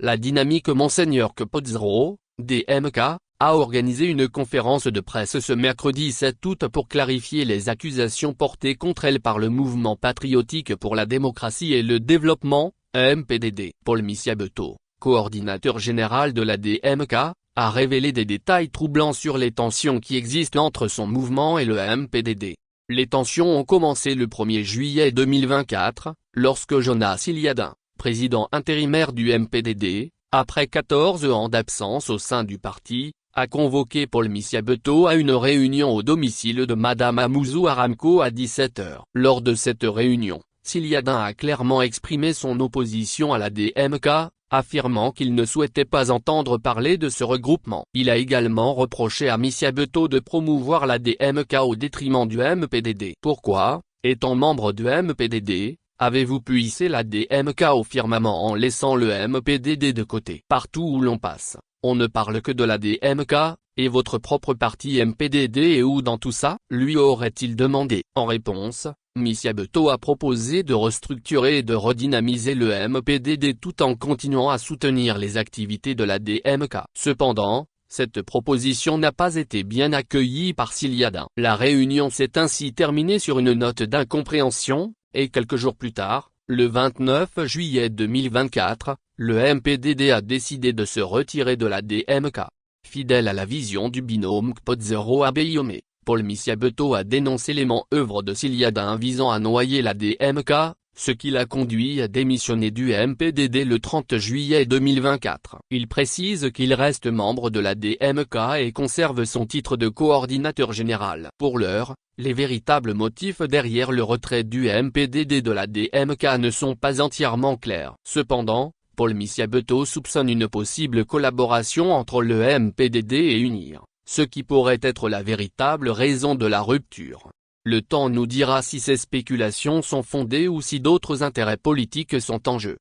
la dynamique Monseigneur Capozzaro, DMK, a organisé une conférence de presse ce mercredi 7 août pour clarifier les accusations portées contre elle par le Mouvement patriotique pour la démocratie et le développement, MPDD. Paul Missiabetto, coordinateur général de la DMK, a révélé des détails troublants sur les tensions qui existent entre son mouvement et le MPDD. Les tensions ont commencé le 1er juillet 2024, lorsque Jonas Iliadin, président intérimaire du MPDD, après 14 ans d'absence au sein du parti, a convoqué Paul Missiabetto à une réunion au domicile de Madame Amouzou Aramco à 17 h. Lors de cette réunion, Iliadin a clairement exprimé son opposition à la DMK, affirmant qu'il ne souhaitait pas entendre parler de ce regroupement. Il a également reproché à Missiabetto de promouvoir la DMK au détriment du MPDD. Pourquoi, étant membre du MPDD, avez-vous pu hisser la DMK au firmament en laissant le MPDD de côté? Partout où l'on passe, on ne parle que de la DMK, et votre propre parti MPDD est où dans tout ça? Lui aurait-il demandé. En réponse, Missiabetto a proposé de restructurer et de redynamiser le MPDD tout en continuant à soutenir les activités de la DMK. Cependant, cette proposition n'a pas été bien accueillie par Iliadin. La réunion s'est ainsi terminée sur une note d'incompréhension, et quelques jours plus tard, le 29 juillet 2024, le MPDD a décidé de se retirer de la DMK. Fidèle à la vision du binôme Capozzaro-Abeyome, Paul Missiabetto a dénoncé les manœuvres de Iliadin visant à noyer la DMK, ce qui l'a conduit à démissionner du MPDD le 30 juillet 2024. Il précise qu'il reste membre de la DMK et conserve son titre de coordinateur général. Pour l'heure, les véritables motifs derrière le retrait du MPDD de la DMK ne sont pas entièrement clairs. Cependant, Paul Missiabetto soupçonne une possible collaboration entre le MPDD et UNIR, ce qui pourrait être la véritable raison de la rupture. Le temps nous dira si ces spéculations sont fondées ou si d'autres intérêts politiques sont en jeu.